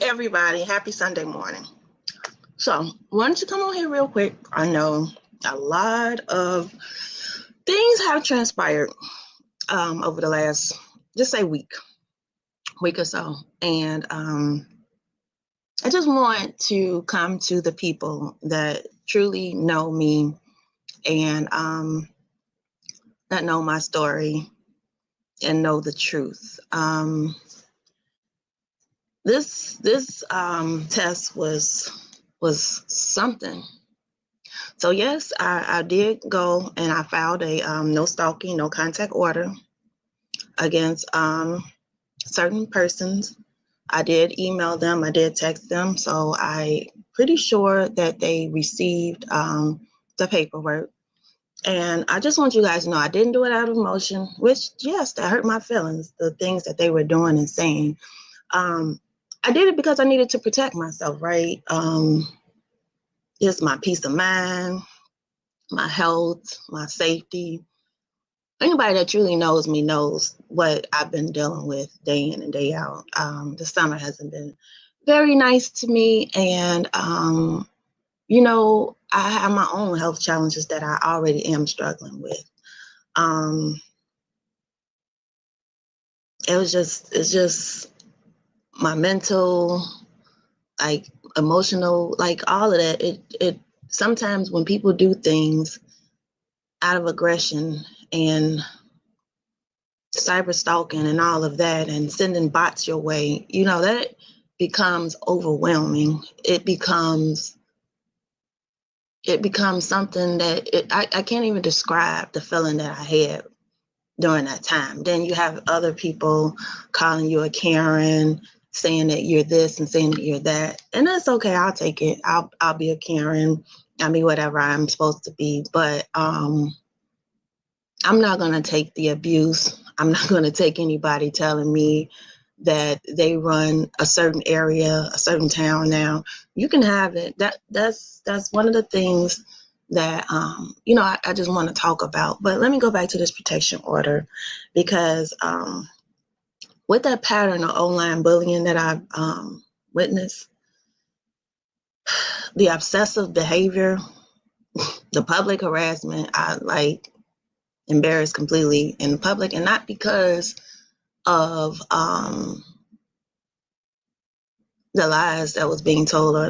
Everybody, happy Sunday morning. So, wanted to come on here real quick. I know a lot of things have transpired over the last, just say week or so. And I just want to come to the people that truly know me and that know my story and know the truth. This test was something. So yes, I did go and I filed a no stalking, no contact order against certain persons. I did email them, I did text them, so I pretty sure that they received the paperwork. And I just want you guys to know I didn't do it out of emotion, which yes, that hurt my feelings, the things that they were doing and saying. I did it because I needed to protect myself, right? It's my peace of mind, my health, my safety. Anybody that truly knows me knows what I've been dealing with day in and day out. The summer hasn't been very nice to me. And, I have my own health challenges that I already am struggling with. It's just my mental, like emotional, like all of that. It sometimes when people do things out of aggression and cyber stalking and all of that and sending bots your way, that becomes overwhelming. It becomes something that I can't even describe the feeling that I had during that time. Then you have other people calling you a Karen, saying that you're this and saying that you're that. And that's okay. I'll take it. I'll be a Karen. I'll be whatever I'm supposed to be. But I'm not going to take the abuse. I'm not going to take anybody telling me that they run a certain area, a certain town. Now, you can have it. That's one of the things that, I just want to talk about. But let me go back to this protection order because with that pattern of online bullying that I've witnessed, the obsessive behavior, the public harassment, I embarrassed completely in public, and not because of the lies that was being told or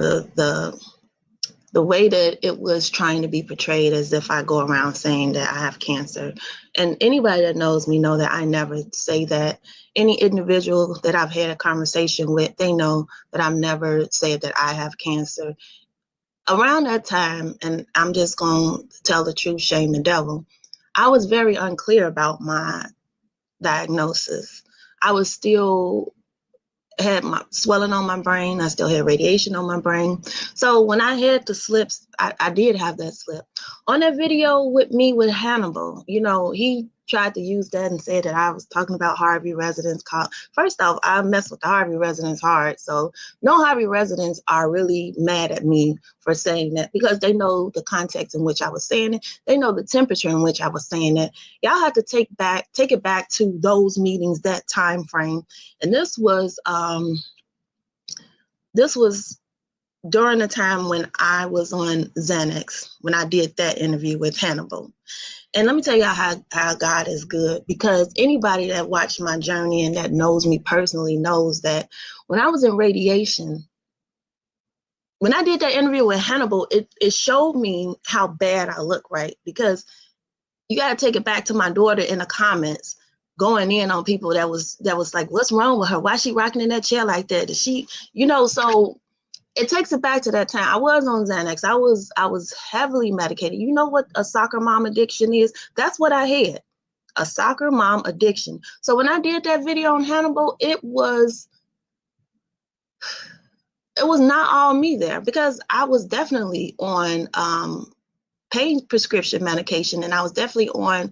the way that it was trying to be portrayed as if I go around saying that I have cancer. And anybody that knows me know that I never say that. Any individual that I've had a conversation with, they know that I've never said that I have cancer. Around that time, and I'm just going to tell the truth, shame the devil, I was very unclear about my diagnosis. I was still had my swelling on my brain. I still had radiation on my brain. So when I had the slips, I did have that slip. On that video with me with Hannibal, he tried to use that and said that I was talking about Harvey residents. First off, I mess with the Harvey residents hard. So no Harvey residents are really mad at me for saying that because they know the context in which I was saying it. They know the temperature in which I was saying it. Y'all have to take it back to those meetings, that time frame. And this was during the time when I was on Xanax, when I did that interview with Hannibal. And let me tell y'all how God is good, because anybody that watched my journey and that knows me personally knows that when I was in radiation, when I did that interview with Hannibal, it showed me how bad I look, right? Because you got to take it back to my daughter in the comments going in on people that was like, what's wrong with her? Why is she rocking in that chair like that? Is she, so it takes it back to that time. I was on Xanax. I was heavily medicated. You know what a soccer mom addiction is? That's what I had, a soccer mom addiction. So when I did that video on Hannibal, it was not all me there, because I was definitely on pain prescription medication, and I was definitely on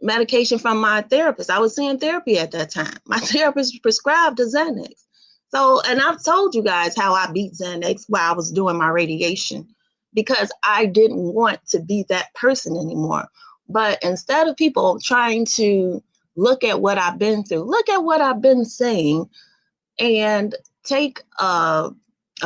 medication from my therapist. I was seeing therapy at that time. My therapist prescribed a Xanax. So, and I've told you guys how I beat Xanax while I was doing my radiation, because I didn't want to be that person anymore. But instead of people trying to look at what I've been through, look at what I've been saying, and take a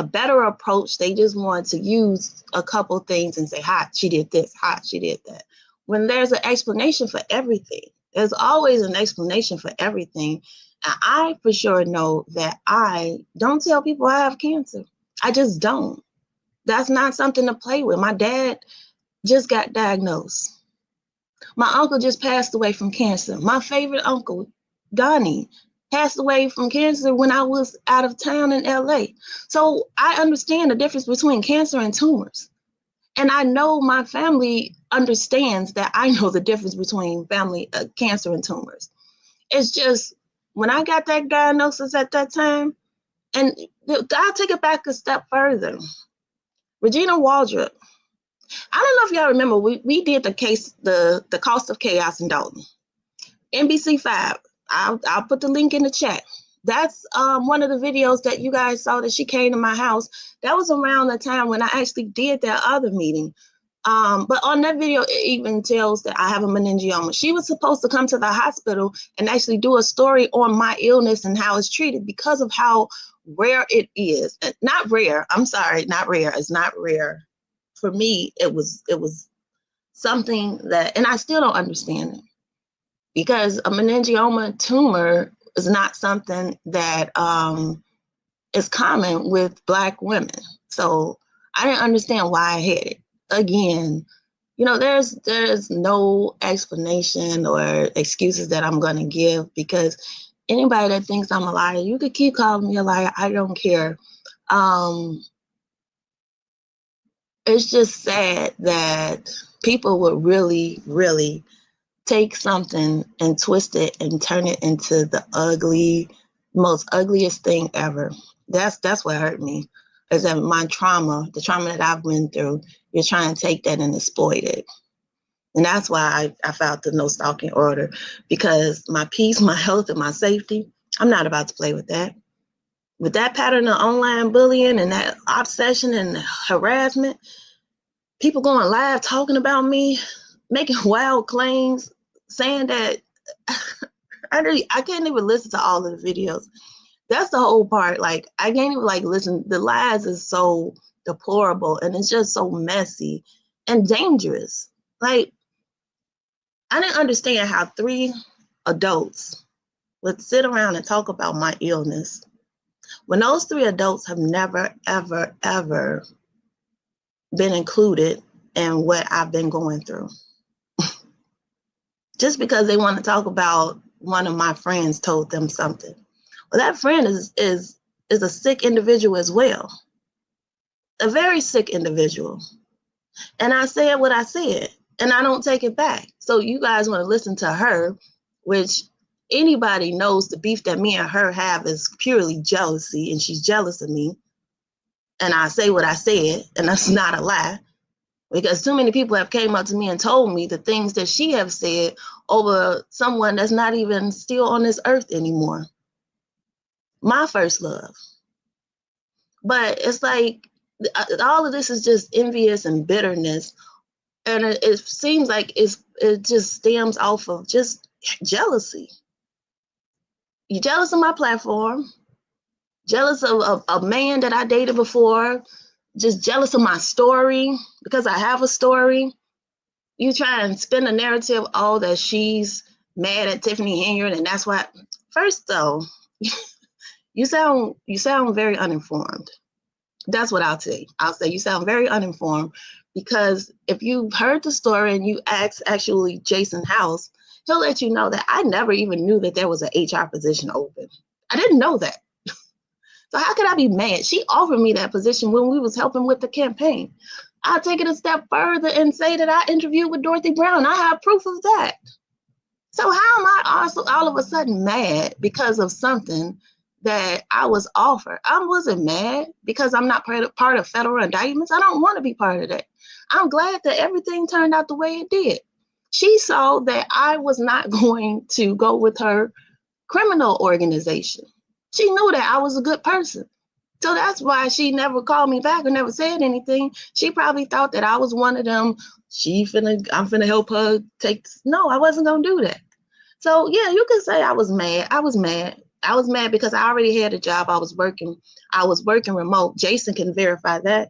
better approach. They just want to use a couple things and say, "Ha, she did this. Ha, she did that." When there's an explanation for everything, there's always an explanation for everything. And I for sure know that I don't tell people I have cancer. I just don't. That's not something to play with. My dad just got diagnosed. My uncle just passed away from cancer. My favorite uncle, Donnie, passed away from cancer when I was out of town in LA. So I understand the difference between cancer and tumors. And I know my family understands that I know the difference between family cancer and tumors. It's just when I got that diagnosis at that time, and I'll take it back a step further. Regina Waldrop, I don't know if y'all remember, we did the case, the Cost of Chaos in Dalton. NBC5, I'll put the link in the chat. That's one of the videos that you guys saw that she came to my house. That was around the time when I actually did that other meeting. But on that video, it even tells that I have a meningioma. She was supposed to come to the hospital and actually do a story on my illness and how it's treated because of how rare it is. Not rare, I'm sorry, not rare. It's not rare. For me, it was something that, and I still don't understand it, because a meningioma tumor is not something that is common with Black women. So I didn't understand why I had it. Again, you know, there's no explanation or excuses that I'm going to give, because anybody that thinks I'm a liar, you could keep calling me a liar. I don't care. It's just sad that people would really, really take something and twist it and turn it into the most ugliest thing ever. That's what hurt me, is that my trauma, the trauma that I've been through, you're trying to take that and exploit it. And that's why I filed the no stalking order, because my peace, my health, and my safety, I'm not about to play with that. With that pattern of online bullying and that obsession and harassment, people going live talking about me, making wild claims, saying that I can't even listen to all of the videos. That's the whole part. Like, I can't even listen. The lies is so deplorable, and it's just so messy and dangerous. Like, I didn't understand how 3 adults would sit around and talk about my illness when those 3 adults have never, ever, ever been included in what I've been going through. Just because they want to talk about one of my friends told them something. Well, that friend is a sick individual as well. A very sick individual. And I said what I said, and I don't take it back. So you guys want to listen to her, which anybody knows the beef that me and her have is purely jealousy, and she's jealous of me. And I say what I said, and that's not a lie. Because too many people have came up to me and told me the things that she have said over someone that's not even still on this earth anymore. My first love. But it's like all of this is just envious and bitterness. And it seems like it just stems off of just jealousy. You're jealous of my platform, jealous of a man that I dated before, just jealous of my story because I have a story. You try and spin a narrative, oh, that she's mad at Tiffany Henyard, and that's why. First, though, you sound very uninformed. That's what I'll tell you. I'll say you sound very uninformed, because if you heard the story and you ask actually Jason House, he'll let you know that I never even knew that there was an HR position open. I didn't know that. So how could I be mad? She offered me that position when we was helping with the campaign. I'll take it a step further and say that I interviewed with Dorothy Brown. I have proof of that. So how am I also all of a sudden mad because of something that I was offered? I wasn't mad because I'm not part of federal indictments. I don't want to be part of that. I'm glad that everything turned out the way it did. She saw that I was not going to go with her criminal organization. She knew that I was a good person. So that's why she never called me back or never said anything. She probably thought that I was one of them. I'm finna help her take. No, I wasn't gonna do that. So yeah, you could say I was mad. I was mad. I was mad because I already had a job. I was working remote. Jason can verify that.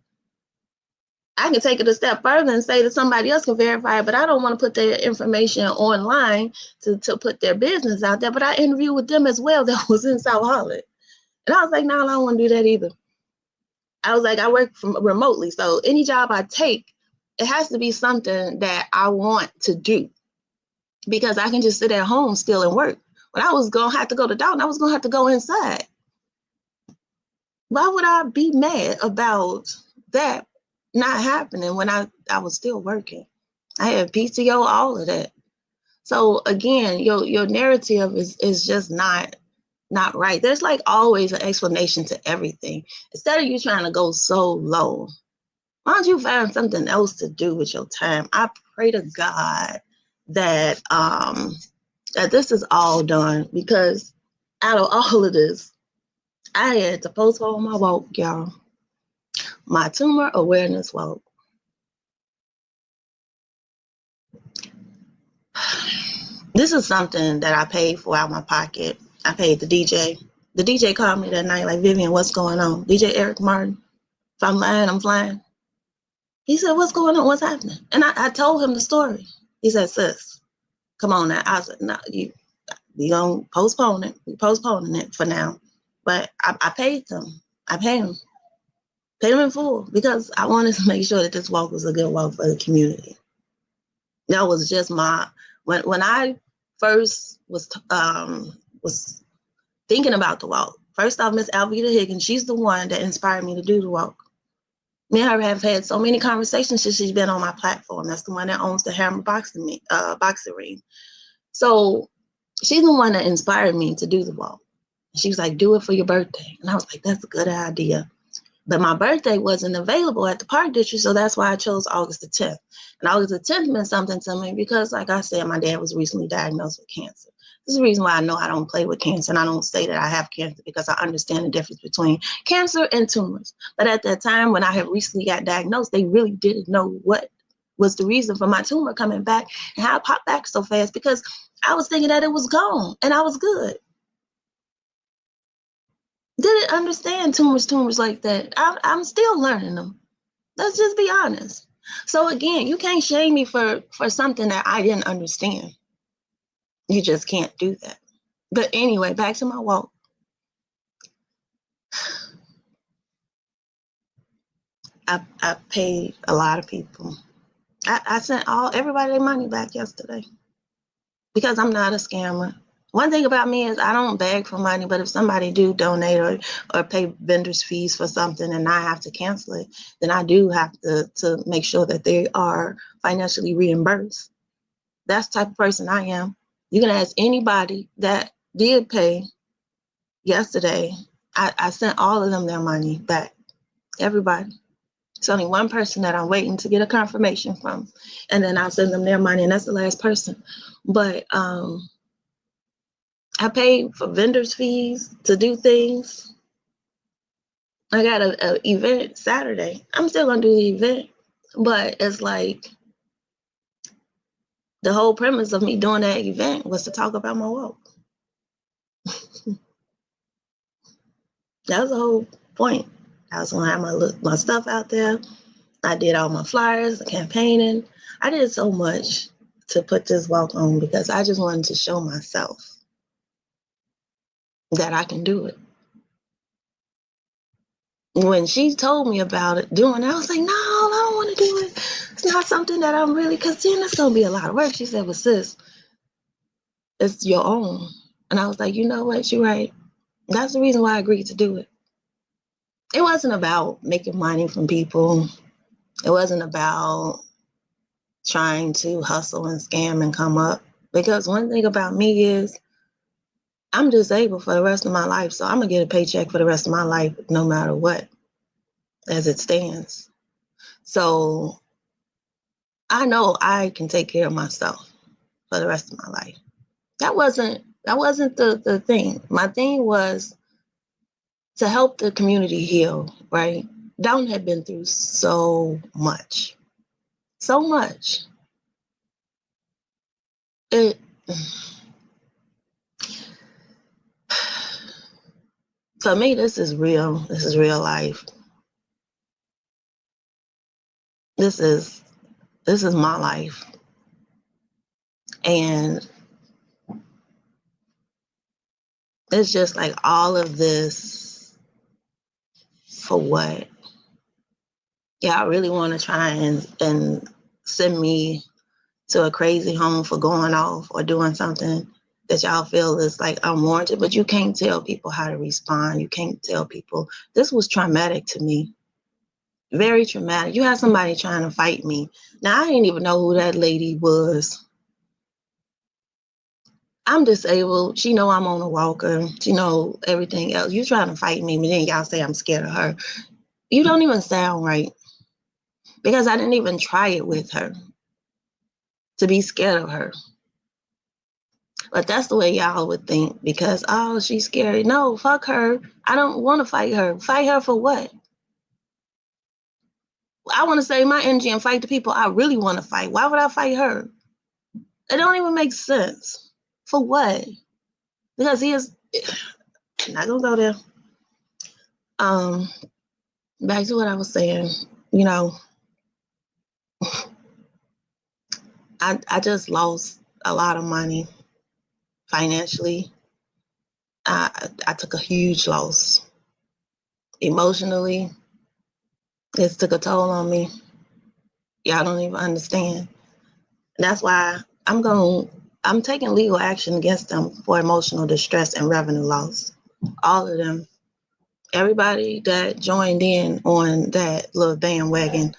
I can take it a step further and say that somebody else can verify it, but I don't want to put their information online to put their business out there. But I interviewed with them as well that was in South Holland. And I was like, no, I don't want to do that either. I was like, I work from remotely. So any job I take, it has to be something that I want to do, because I can just sit at home still and work. When I was going to have to go to Dalton, I was going to have to go inside. Why would I be mad about that not happening when I was still working? I had PTO, all of that. So again, your narrative is just not right. There's like always an explanation to everything. Instead of you trying to go so low, why don't you find something else to do with your time? I pray to God that that this is all done, because out of all of this, I had to postpone my walk, y'all. My tumor awareness walk. This is something that I paid for out of my pocket. I paid the DJ. The DJ called me that night like, Vivian, what's going on? DJ Eric Martin. If I'm lying, I'm flying. He said, what's going on? What's happening? And I told him the story. He said, sis, come on now. I said, no, we gonna postpone it. We postponing it for now. But I paid them. I paid them. Paid them in full, because I wanted to make sure that this walk was a good walk for the community. That was just when I first was thinking about the walk. First off, Miss Alvita Higgins, she's the one that inspired me to do the walk. Me and her have had so many conversations since she's been on my platform. That's the one that owns the Hammer boxing ring. So she's the one that inspired me to do the walk. She was like, do it for your birthday. And I was like, that's a good idea. But my birthday wasn't available at the Park District, so that's why I chose August the 10th. And August the 10th meant something to me because, like I said, my dad was recently diagnosed with cancer. This is the reason why I know I don't play with cancer, and I don't say that I have cancer, because I understand the difference between cancer and tumors. But at that time, when I had recently got diagnosed, they really didn't know what was the reason for my tumor coming back and how it popped back so fast, because I was thinking that it was gone and I was good. Didn't understand tumors like that. I'm still learning them. Let's just be honest. So again, you can't shame me for something that I didn't understand. You just can't do that. But anyway, back to my walk. I paid a lot of people. I sent everybody their money back yesterday, because I'm not a scammer. One thing about me is I don't beg for money, but if somebody do donate or pay vendors fees for something and I have to cancel it, then I do have to make sure that they are financially reimbursed. That's the type of person I am. You can ask anybody that did pay yesterday. I sent all of them their money back. Everybody. It's only one person that I'm waiting to get a confirmation from, and then I'll send them their money, and that's the last person. But I paid for vendors fees to do things. I got an event Saturday. I'm still gonna do the event, but it's like the whole premise of me doing that event was to talk about my walk. That was the whole point. I was gonna have my stuff out there. I did all my flyers, the campaigning. I did so much to put this walk on, because I just wanted to show myself that I can do it. When she told me about it, doing it, I was like, no, I don't want to do it. It's not something that I'm really, because then it's going to be a lot of work. She said, well, sis, it's your own. And I was like, you know what? You're right. That's the reason why I agreed to do it. It wasn't about making money from people. It wasn't about trying to hustle and scam and come up. Because one thing about me is I'm disabled for the rest of my life. So I'm going to get a paycheck for the rest of my life, no matter what, as it stands. So I know I can take care of myself for the rest of my life. That wasn't the thing. My thing was to help the community heal, right? Dalton had been through so much. So much. For me, this is real. This is real life. This is my life. And it's just like all of this for what? Yeah, I really want to try and send me to a crazy home for going off or doing something that y'all feel is like unwarranted, but you can't tell people how to respond. You can't tell people. This was traumatic to me. Very traumatic. You had somebody trying to fight me. Now, I didn't even know who that lady was. I'm disabled. She know I'm on a walker. She know everything else. You trying to fight me, but then y'all say I'm scared of her. You don't even sound right, because I didn't even try it with her to be scared of her. But that's the way y'all would think, because, oh, she's scary. No, fuck her. I don't want to fight her. Fight her for what? I want to save my energy and fight the people I really want to fight. Why would I fight her? It don't even make sense. For what? Because he is, I'm not gonna go there. Back to what I was saying, you know, I just lost a lot of money financially. I took a huge loss. Emotionally, it took a toll on me. Y'all don't even understand. That's why I'm taking legal action against them for emotional distress and revenue loss. All of them. Everybody that joined in on that little bandwagon,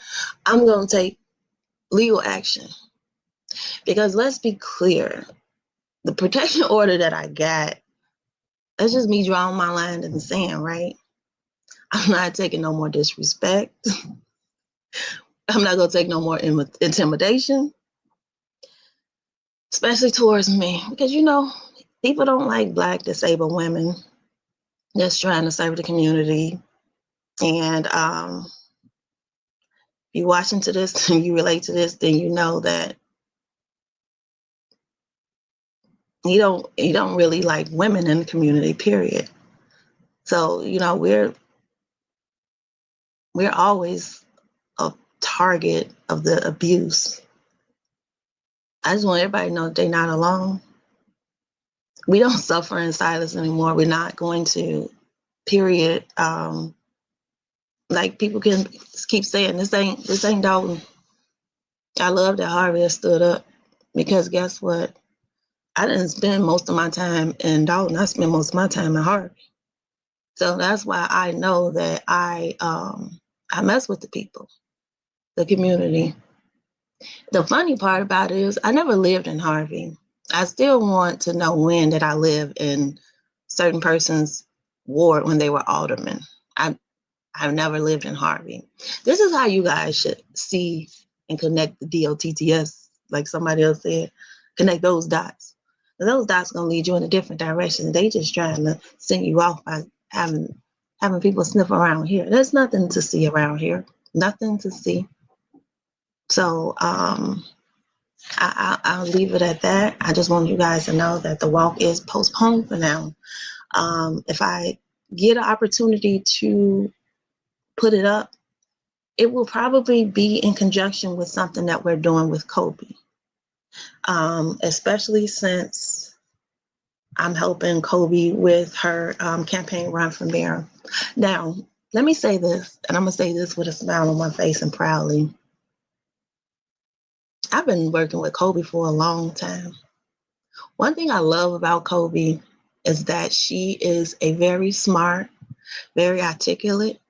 I'm going to take legal action. Because let's be clear, the protection order that I got, that's just me drawing my line in the sand, right? I'm not taking no more disrespect. I'm not going to take no more intimidation, especially towards me. Because, you know, people don't like Black disabled women that's trying to serve the community. And if you watch into this and you relate to this, then you know that he don't really like women in the community, period. So, you know, we're always a target of the abuse. I just want everybody to know that they're not alone. We don't suffer in silence anymore. We're not going to, period. Like people can keep saying, this ain't Dalton. I love that Harvey has stood up, because guess what? I didn't spend most of my time in Dalton. I spent most of my time in Harvey. So that's why I know that I mess with the people, the community. The funny part about it is I never lived in Harvey. I still want to know when did I live in certain person's ward when they were aldermen. I've never lived in Harvey. This is how you guys should see and connect the DOTTS, like somebody else said, connect those dots. Those dots gonna lead you in a different direction. They just trying to send you off by having people sniff around here. There's nothing to see around here. Nothing to see. So I'll leave it at that. I just want you guys to know that the walk is postponed for now. If I get an opportunity to put it up, it will probably be in conjunction with something that we're doing with Colby, especially since I'm helping Colby with her campaign run for mayor. Now, let me say this, and I'm going to say this with a smile on my face and proudly. I've been working with Colby for a long time. One thing I love about Colby is that she is a very smart, very articulate,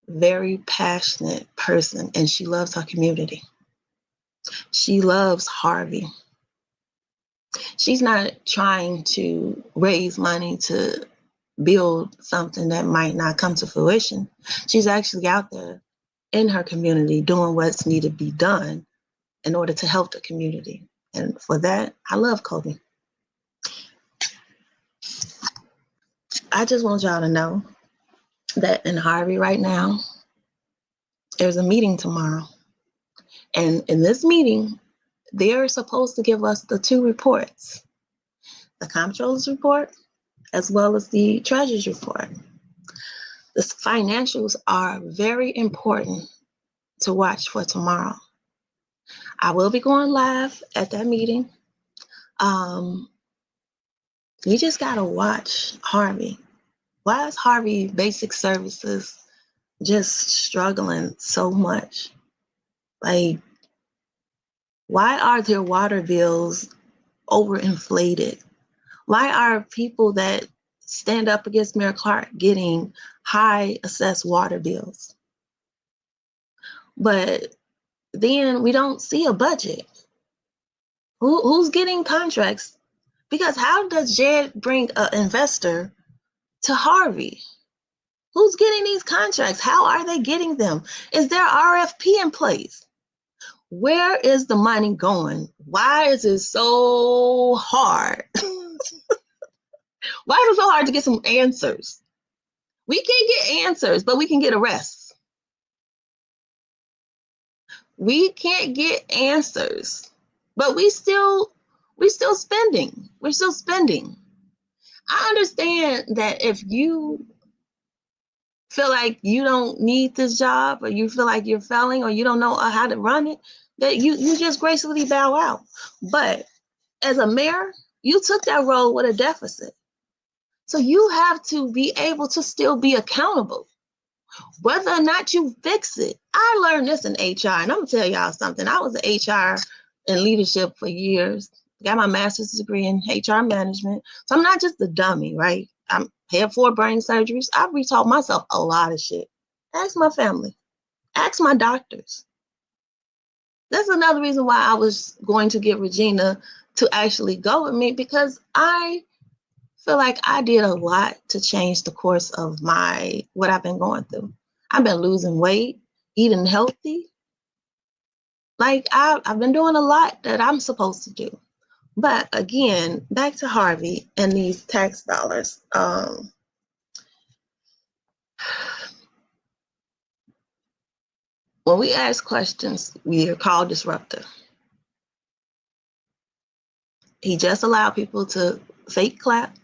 very passionate person, and she loves her community. She loves Harvey. She's not trying to raise money to build something that might not come to fruition. She's actually out there in her community doing what's needed to be done in order to help the community. And for that, I love Colby. I just want y'all to know that in Harvey right now, there's a meeting tomorrow. And in this meeting, they're supposed to give us the two reports, the comptroller's report as well as the treasurer's report. The financials are very important to watch for tomorrow. I will be going live at that meeting. We just got to watch Harvey. Why is Harvey Basic Services just struggling so much? Like, why are their water bills overinflated? Why are people that stand up against Mayor Clark getting high assessed water bills? But then we don't see a budget. Who's getting contracts? Because how does Jed bring an investor to Harvey? Who's getting these contracts? How are they getting them? Is there RFP in place? Where is the money going? Why is it so hard? Why is it so hard to get some answers? We can't get answers, but we can get arrests. We can't get answers, but we still spending. We're still spending. I understand that if you feel like you don't need this job, or you feel like you're failing, or you don't know how to run it, that you just gracefully bow out. But as a mayor, you took that role with a deficit. So you have to be able to still be accountable, whether or not you fix it. I learned this in HR, and I'm gonna tell y'all something. I was in HR and leadership for years. Got my master's degree in HR management. So I'm not just a dummy, right? I'm had 4 brain surgeries. I've retaught myself a lot of shit. Ask my family. Ask my doctors. That's another reason why I was going to get Regina to actually go with me, because I feel like I did a lot to change the course of what I've been going through. I've been losing weight, eating healthy. Like I've been doing a lot that I'm supposed to do. But again, back to Harvey and these tax dollars. When we ask questions, we are called disruptive. He just allowed people to fake clap.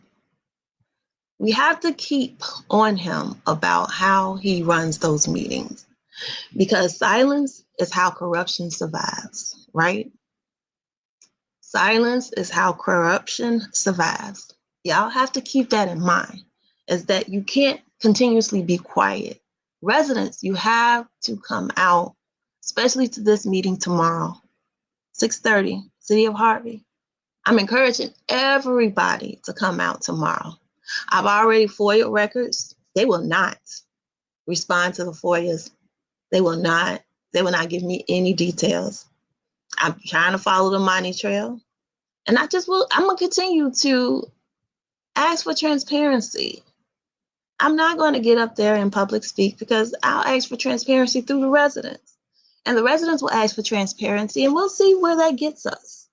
We have to keep on him about how he runs those meetings, because silence is how corruption survives, right? Silence is how corruption survives. Y'all have to keep that in mind, is that you can't continuously be quiet. Residents, you have to come out, especially to this meeting tomorrow, 6:30, City of Harvey. I'm encouraging everybody to come out tomorrow. I've already FOIA records. They will not respond to the FOIAs. They will not give me any details. I'm trying to follow the money trail. And I'm gonna continue to ask for transparency. I'm not going to get up there and public speak, because I'll ask for transparency through the residents. And the residents will ask for transparency, and we'll see where that gets us.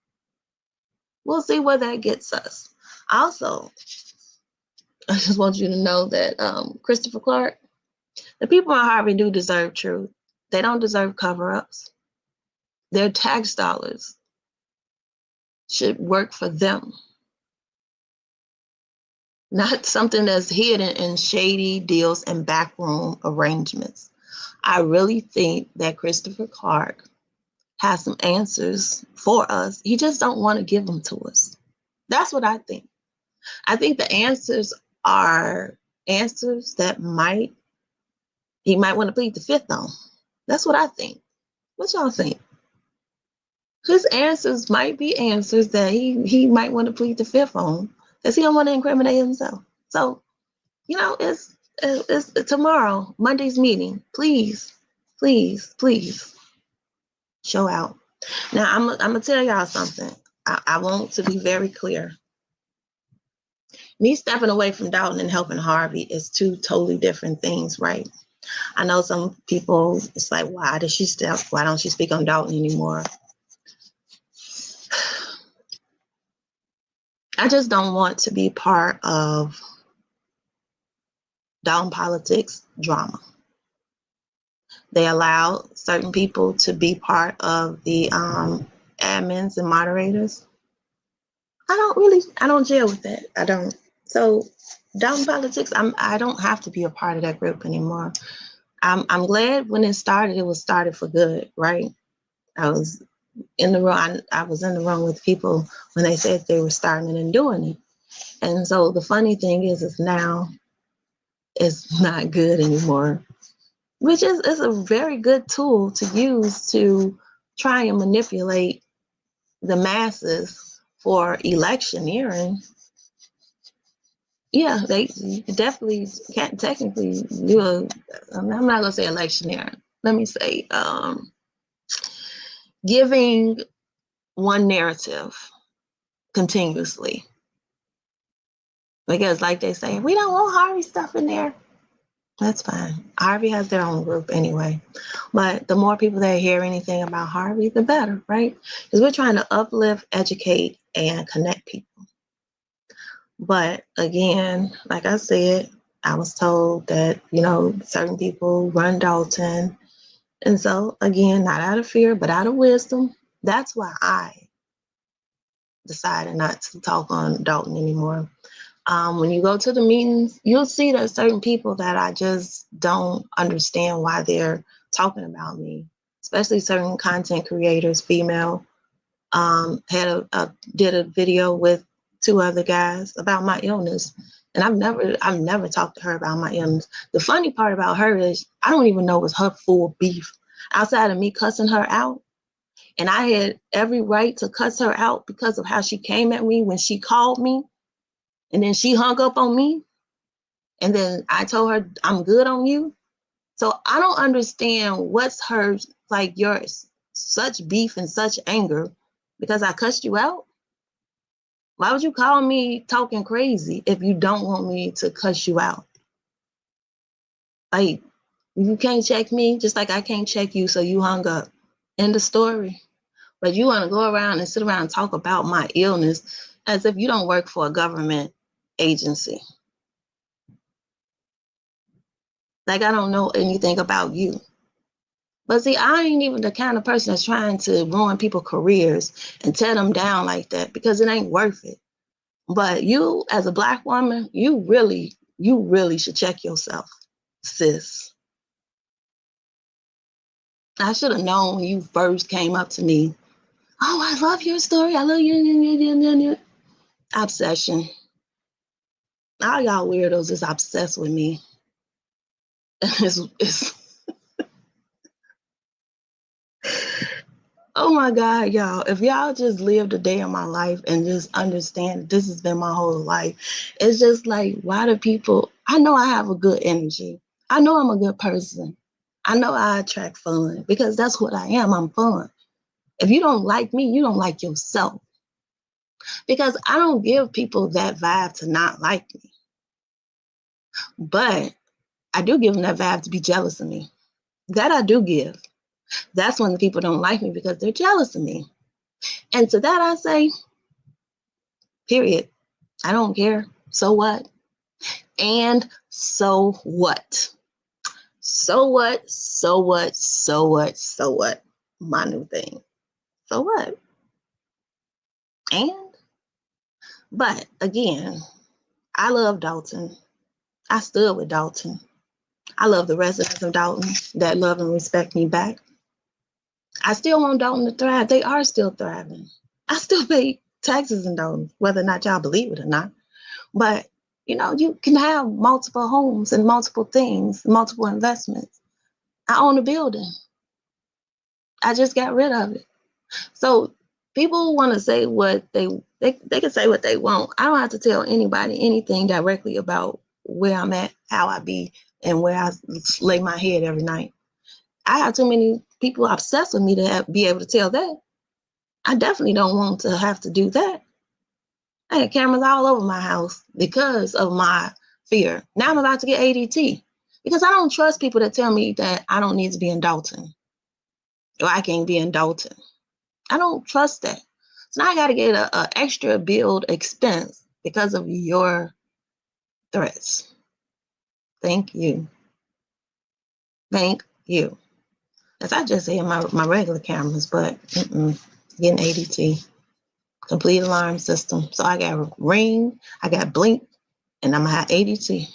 We'll see where that gets us. Also, I just want you to know that Christopher Clark, the people in Harvey do deserve truth. They don't deserve cover-ups. Their tax dollars should work for them, not something that's hidden in shady deals and backroom arrangements. I really think that Christopher Clark has some answers for us. He just don't want to give them to us. That's what I think. I think the answers are answers that he might want to plead the fifth on. That's what I think. What y'all think? His answers might be answers that he might want to plead the fifth on, because he don't want to incriminate himself. So, it's tomorrow, Monday's meeting. Please, please, please show out. Now, I'm gonna tell y'all something. I want to be very clear. Me stepping away from Dalton and helping Harvey is 2 totally different things, right? I know some people, it's like, why does she step? Why don't she speak on Dalton anymore? I just don't want to be part of Dalton politics drama. They allow certain people to be part of the admins and moderators. I don't gel with that. I don't. So Dalton politics, I don't have to be a part of that group anymore. I'm glad when it started, it was started for good, right? I was in the wrong. I was in the wrong with people when they said they were starting it and doing it. And so the funny thing is now it's not good anymore, which is a very good tool to use to try and manipulate the masses for electioneering. Yeah, they definitely can't technically do a. I'm not gonna say electioneering. Let me say giving one narrative continuously. Because like they say, we don't want Harvey stuff in there. That's fine. Harvey has their own group anyway. But the more people that hear anything about Harvey, the better, right? Because we're trying to uplift, educate, and connect people. But again, like I said, I was told that, certain people run Dalton. And so, again, not out of fear, but out of wisdom, that's why I decided not to talk on Dalton anymore. When you go to the meetings, you'll see that certain people that I just don't understand why they're talking about me, especially certain content creators, female. Did a video with two other guys about my illness, and I've never talked to her about my illness. The funny part about her is I don't even know it was her full beef outside of me cussing her out. And I had every right to cuss her out because of how she came at me when she called me. And then she hung up on me. And then I told her, I'm good on you. So I don't understand what's her, like, your such beef and such anger because I cussed you out. Why would you call me talking crazy if you don't want me to cuss you out? Like, you can't check me just like I can't check you. So you hung up. End of story. But you want to go around and sit around and talk about my illness as if you don't work for a government agency. Like I don't know anything about you. But see, I ain't even the kind of person that's trying to ruin people's careers and tear them down like that because it ain't worth it. But you, as a Black woman, you really should check yourself, sis. I should have known when you first came up to me. Oh, I love your story. I love you. Obsession. All y'all weirdos is obsessed with me. It's oh my God, y'all. If y'all just lived a day in my life and just understand this has been my whole life, it's just like, why do people, I know I have a good energy. I know I'm a good person. I know I attract fun because that's what I am. I'm fun. If you don't like me, you don't like yourself. Because I don't give people that vibe to not like me. But I do give them that vibe to be jealous of me. That I do give. That's when the people don't like me because they're jealous of me. And to that I say, period. I don't care. So what? And so what? So what? So what? So what? So what? My new thing. So what? And, but again, I love Dalton. I stood with Dalton. I love the residents of Dalton that love and respect me back. I still want Dalton to thrive. They are still thriving. I still pay taxes in Dalton, whether or not y'all believe it or not. But you can have multiple homes and multiple things, multiple investments. I own a building. I just got rid of it. So people want to say what they can say what they want. I don't have to tell anybody anything directly about where I'm at, how I be, and where I lay my head every night. I have too many people obsessed with me to be able to tell that. I definitely don't want to have to do that. I had cameras all over my house because of my fear. Now I'm about to get ADT because I don't trust people that tell me that I don't need to be in Dalton or I can't be in Dalton. I don't trust that. So now I got to get a extra build expense because of your threats. Thank you. Thank you. As I just say in my regular cameras, but getting ADT. Complete alarm system. So I got ring, I got blink, and I'm gonna have ADT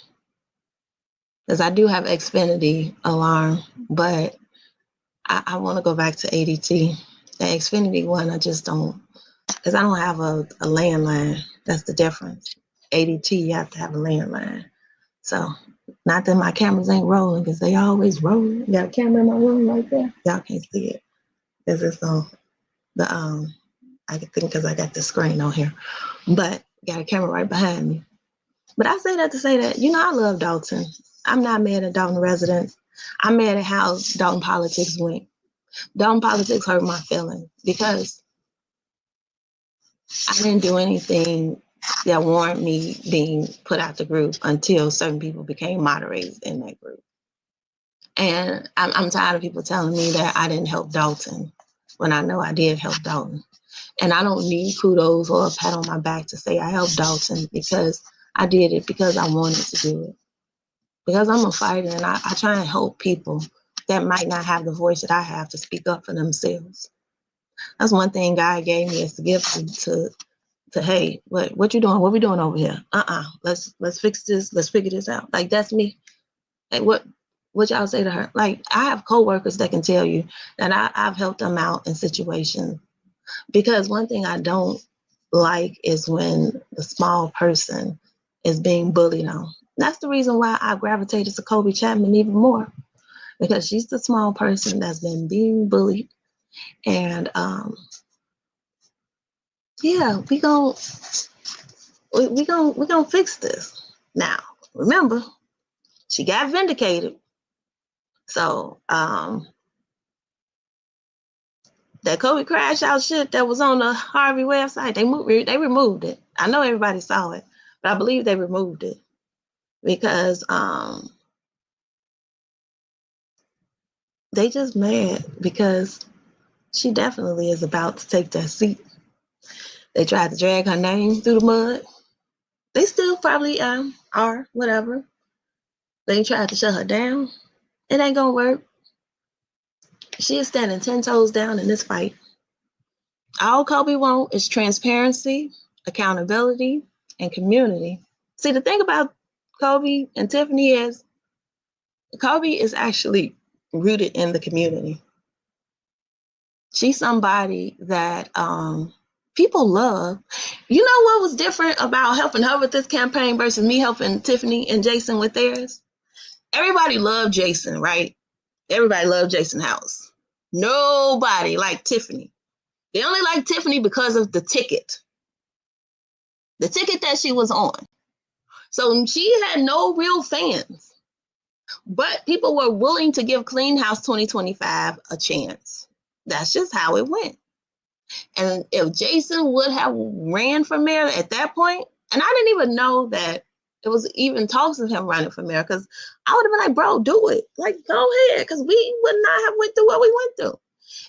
because I do have Xfinity alarm, but I want to go back to ADT. The Xfinity one, I just don't, because I don't have a landline. That's the difference. ADT, you have to have a landline. So, not that my cameras ain't rolling, because they always rolling. Got a camera in my room right there. Y'all can't see it because it's on the I can think because I got the screen on here, but got a camera right behind me. But I say that to say that, I love Dalton. I'm not mad at Dalton residents. I'm mad at how Dalton politics went. Dalton politics hurt my feelings because I didn't do anything that warranted me being put out the group until certain people became moderators in that group. And I'm tired of people telling me that I didn't help Dalton when I know I did help Dalton. And I don't need kudos or a pat on my back to say I helped Dalton, because I did it because I wanted to do it. Because I'm a fighter, and I try and help people that might not have the voice that I have to speak up for themselves. That's one thing God gave me, is the gift to hey, what you doing? What we doing over here? Let's fix this. Let's figure this out. Like, that's me. Hey, what y'all say to her? Like, I have coworkers that can tell you that I've helped them out in situations. Because one thing I don't like is when the small person is being bullied on. That's the reason why I gravitated to Colby Chapman even more, because she's the small person that's been being bullied. And yeah, we gonna fix this. Now, remember, she got vindicated. So that Kobe crash out shit that was on the Harvey website, they removed it. I know everybody saw it, but I believe they removed it because they just mad because she definitely is about to take that seat. They tried to drag her name through the mud. They still probably are, whatever. They tried to shut her down. It ain't gonna work. She is standing 10 toes down in this fight. All Kobe wants is transparency, accountability, and community. See, the thing about Kobe and Tiffany is Kobe is actually rooted in the community. She's somebody that people love. You know what was different about helping her with this campaign versus me helping Tiffany and Jason with theirs? Everybody loved Jason, right? Everybody loved Jason House. Nobody liked Tiffany. They only liked Tiffany because of the ticket that she was on. So she had no real fans, but people were willing to give Clean House 2025 a chance. That's just how it went. And if Jason would have ran for mayor at that point, and I didn't even know that it was even talks of him running for mayor, because I would have been like, bro, do it. Like, go ahead, because we would not have went through what we went through.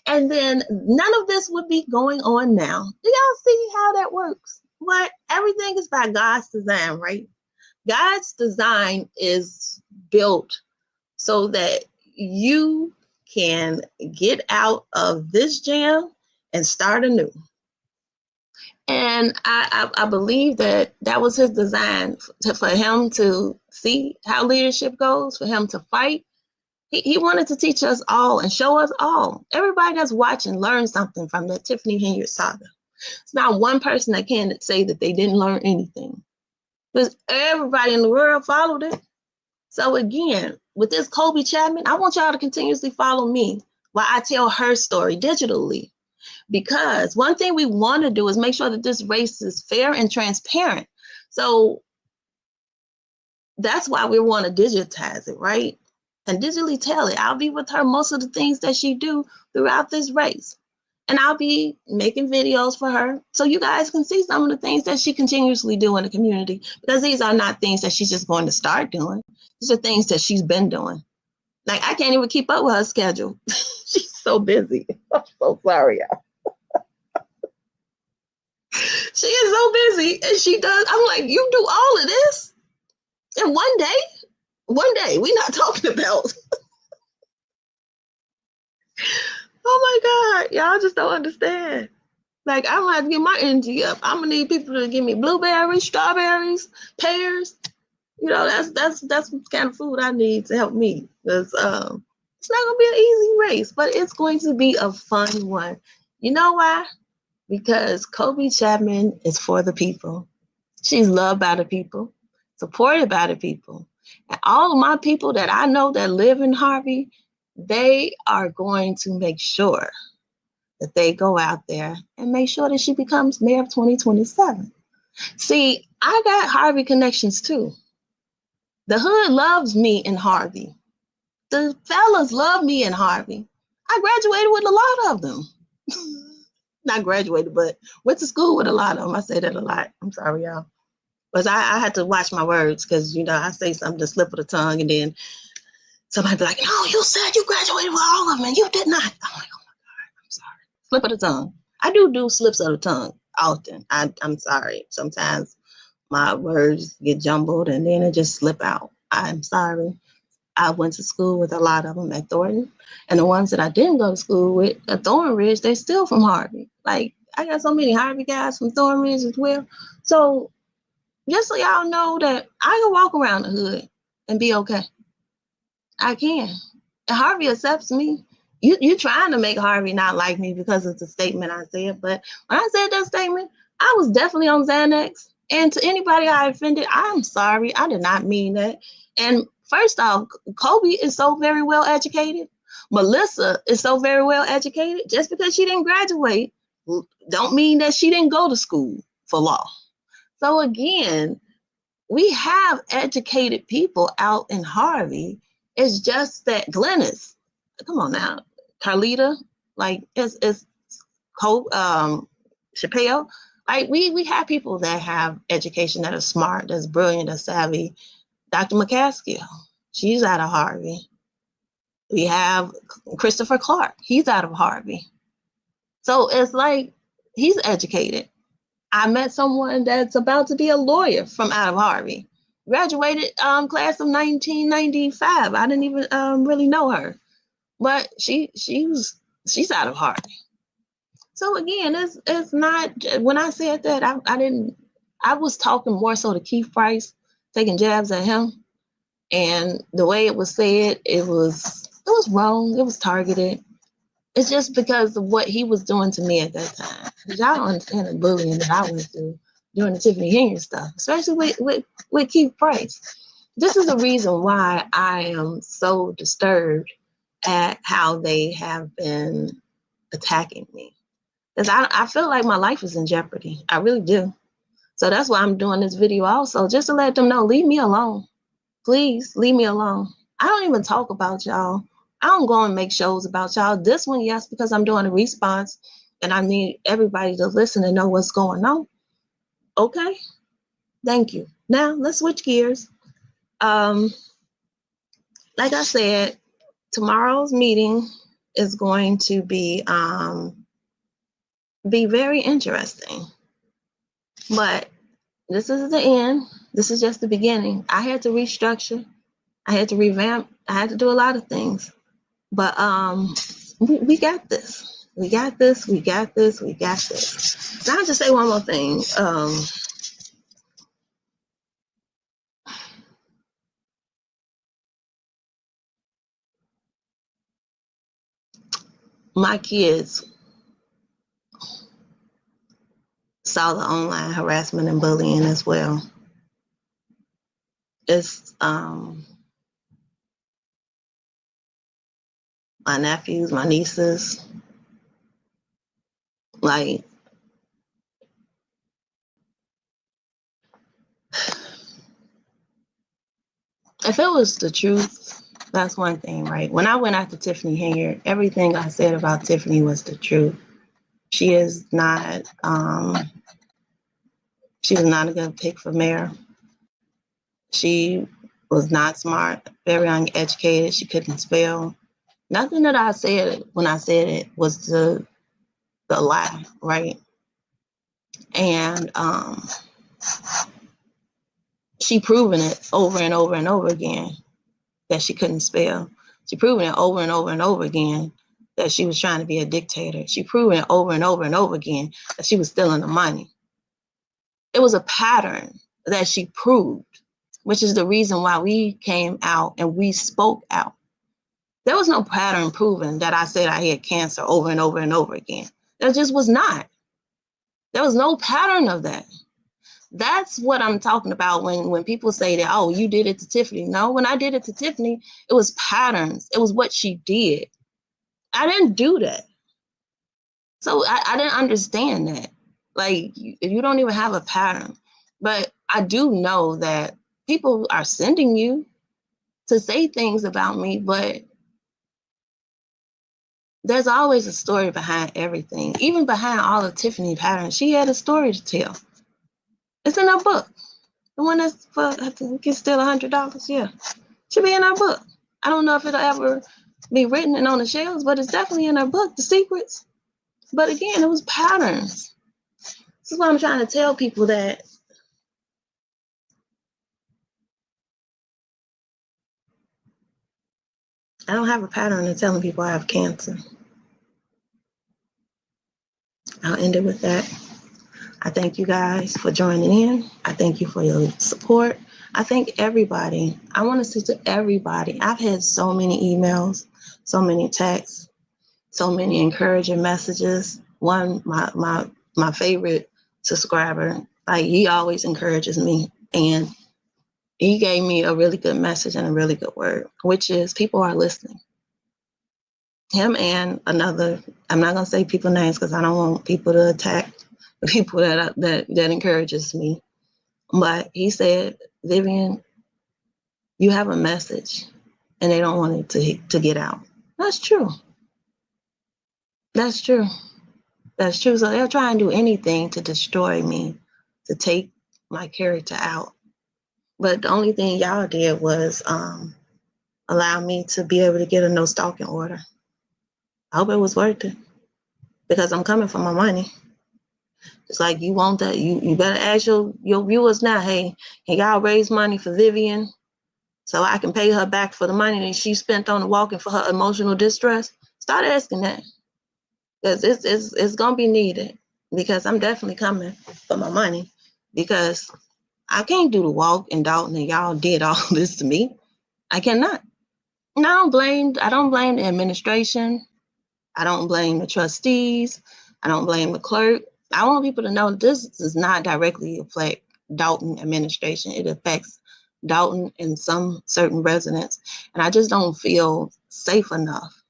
And then none of this would be going on now. Do y'all see how that works? But everything is by God's design, right? God's design is built so that you can get out of this jam and start anew. And I believe that was his design, for him to see how leadership goes, for him to fight. He wanted to teach us all and show us all. Everybody that's watching learned something from the Tiffany Henyard saga. It's not one person that can say that they didn't learn anything, because everybody in the world followed it. So again, with this Colby Chapman, I want y'all to continuously follow me while I tell her story digitally. Because one thing we want to do is make sure that this race is fair and transparent. So that's why we want to digitize it, right? And digitally tell it. I'll be with her most of the things that she do throughout this race. And I'll be making videos for her so you guys can see some of the things that she continuously do in the community, because these are not things that she's just going to start doing. These are things that she's been doing. Like, I can't even keep up with her schedule. She's so busy. I'm so sorry, y'all. She is so busy, and she does. I'm like, you do all of this in one day? One day. We're not talking about. Oh my God, y'all just don't understand. Like, I'm gonna have to get my energy up. I'm gonna need people to give me blueberries, strawberries, pears. You know, that's the kind of food I need to help me. Because it's not gonna be an easy race, but it's going to be a fun one. You know why? Because Colby Chapman is for the people. She's loved by the people, supported by the people. And all of my people that I know that live in Harvey, they are going to make sure that they go out there and make sure that she becomes mayor of 2027. See, I got Harvey connections too. The hood loves me in Harvey. The fellas love me in Harvey. I graduated with a lot of them. Not graduated, but went to school with a lot of them. I say that a lot. I'm sorry, y'all. But I had to watch my words because, you know, I say something to slip of the tongue and then somebody be like, no, you said you graduated with all of them and you did not. I'm like, oh my God, I'm sorry. Slip of the tongue. I do slips of the tongue often. I'm sorry. Sometimes my words get jumbled and then it just slip out. I'm sorry. I went to school with a lot of them at Thornton. And the ones that I didn't go to school with at Thornridge, they're still from Harvey. Like, I got so many Harvey guys from Thornridge as well. So just so y'all know that I can walk around the hood and be okay. I can. And Harvey accepts me. You trying to make Harvey not like me because it's a statement I said. But when I said that statement, I was definitely on Xanax. And to anybody I offended, I'm sorry. I did not mean that. And first off, Colby is so very well educated. Melissa is so very well educated. Just because she didn't graduate don't mean that she didn't go to school for law. So again, we have educated people out in Harvey. It's just that Glennis, come on now, Carlita, like it's Chappelle. Like we have people that have education that are smart, that's brilliant, that's savvy. Dr. McCaskill, she's out of Harvey. We have Christopher Clark, he's out of Harvey. So it's like he's educated. I met someone that's about to be a lawyer from out of Harvey. Graduated class of 1995. I didn't even really know her, but she's out of Harvey. So again, it's not. When I said that, I was talking more so to Keith Price, taking jabs at him, and the way it was said, it was wrong. It was targeted. It's just because of what he was doing to me at that time. Because y'all don't understand the bullying that I went through during the Tiffany Henry stuff, especially with Keith Price. This is the reason why I am so disturbed at how they have been attacking me. Because I feel like my life is in jeopardy. I really do. So that's why I'm doing this video also, just to let them know, leave me alone. Please leave me alone. I don't even talk about y'all. I don't go and make shows about y'all. This one, yes, because I'm doing a response and I need everybody to listen and know what's going on. Okay, thank you. Now let's switch gears. Like I said, tomorrow's meeting is going to be very interesting. But this is the end. This is just the beginning. I had to restructure. I had to revamp. I had to do a lot of things. But we got this. We got this. We got this. We got this. Now I'll just say one more thing. My kids saw the online harassment and bullying as well. It's my nephews, my nieces, like if it was the truth, that's one thing, right? When I went after Tiffany Henry, everything I said about Tiffany was the truth. She is not she was not a good pick for mayor. She was not smart, very uneducated. She couldn't spell. Nothing that I said when I said it was the lie, right? And she proven it over and over and over again that she couldn't spell. She proven it over and over and over again that she was trying to be a dictator. She proven it over and over and over again that she was stealing the money. It was a pattern that she proved. which is the reason why we came out and we spoke out. There was no pattern proven that I said I had cancer over and over and over again. There just was not. There was no pattern of that. That's what I'm talking about when people say that, oh, you did it to Tiffany. No, when I did it to Tiffany, it was patterns. It was what she did. I didn't do that. So I didn't understand that. Like, you don't even have a pattern. But I do know that people are sending you to say things about me, but there's always a story behind everything. Even behind all of Tiffany patterns, she had a story to tell. It's in her book. The one that's for, I think it's still $100. Yeah, should be in her book. I don't know if it'll ever be written and on the shelves, but it's definitely in her book, The Secrets. But again, it was patterns. This is what I'm trying to tell people, that I don't have a pattern in telling people I have cancer. I'll end it with that. I thank you guys for joining in. I thank you for your support. I thank everybody. I want to say to everybody, I've had so many emails, so many texts, so many encouraging messages. One, my favorite subscriber, like, he always encourages me, and he gave me a really good message and a really good word, which is people are listening. Him and another, I'm not gonna say people names because I don't want people to attack the people that encourages me. But he said, Vivian, you have a message and they don't want it to get out. That's true. That's true. That's true. So they'll try and do anything to destroy me, to take my character out. But the only thing y'all did was allow me to be able to get a no stalking order. I hope it was worth it, because I'm coming for my money. It's like, you want that, you better ask your viewers now, hey, can y'all raise money for Vivian so I can pay her back for the money that she spent on the walking for her emotional distress? Start asking that, because it's gonna be needed, because I'm definitely coming for my money, because I can't do the walk in Dalton and y'all did all this to me. I cannot. And I don't blame the administration. I don't blame the trustees. I don't blame the clerk. I want people to know this does not directly affect Dalton administration. It affects Dalton and some certain residents. And I just don't feel safe enough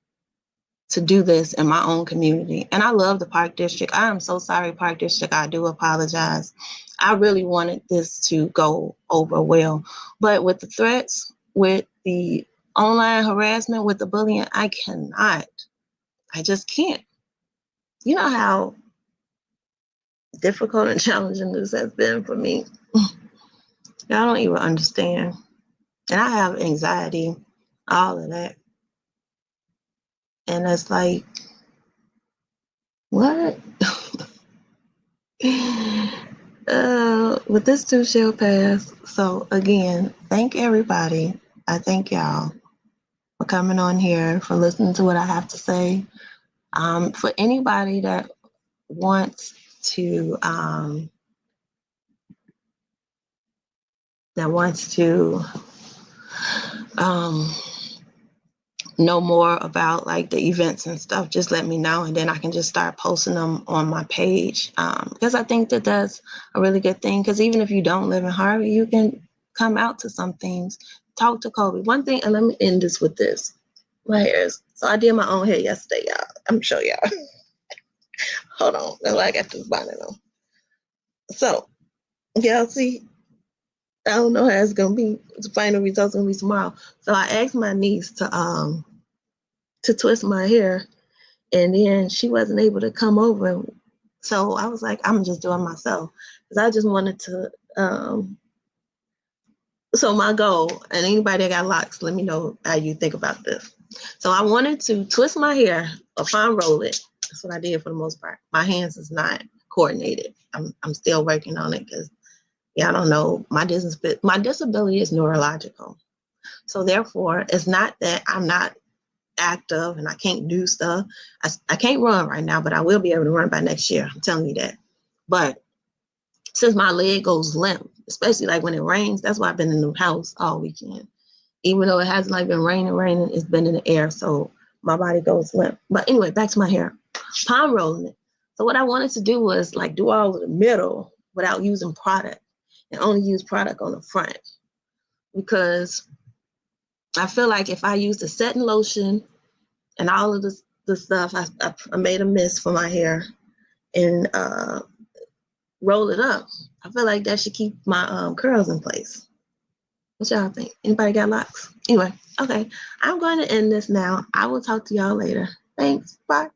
to do this in my own community. And I love the Park District. I am so sorry, Park District. I do apologize. I really wanted this to go over well. But with the threats, with the online harassment, with the bullying, I cannot. I just can't. You know how difficult and challenging this has been for me. I don't even understand. And I have anxiety, all of that. And it's like, what? But this too shall pass. So again, thank everybody. I thank y'all for coming on here, for listening to what I have to say. For anybody that wants to know more about like the events and stuff, just let me know, and then I can just start posting them on my page, because I think that that's a really good thing, because even if you don't live in Harvey, you can come out to some things, talk to Colby. One thing, and let me end this with this. My hair is, so I did my own hair yesterday, y'all. I'm gonna show y'all. Hold on, that's why I got this bonnet on. So y'all see, I don't know how it's gonna be. The final results gonna be tomorrow. So I asked my niece to twist my hair, and then she wasn't able to come over. So I was like, I'm just doing it myself, because I just wanted to. So my goal, and anybody that got locks, let me know how you think about this. So I wanted to twist my hair or fine roll it. That's what I did for the most part. My hands is not coordinated. I'm still working on it, because I don't know, my disability is neurological. So therefore, it's not that I'm not active and I can't do stuff. I can't run right now, but I will be able to run by next year. I'm telling you that. But since my leg goes limp, especially like when it rains. That's why I've been in the house all weekend. Even though it hasn't like been raining, it's been in the air, so my body goes limp. But anyway, back to my hair. Palm rolling it. So what I wanted to do was like do all of the middle without using product and only use product on the front. Because I feel like if I use the setting lotion and all of the stuff, I made a mist for my hair and roll it up. I feel like that should keep my curls in place. What y'all think? Anybody got locks? Anyway, okay. I'm going to end this now. I will talk to y'all later. Thanks. Bye.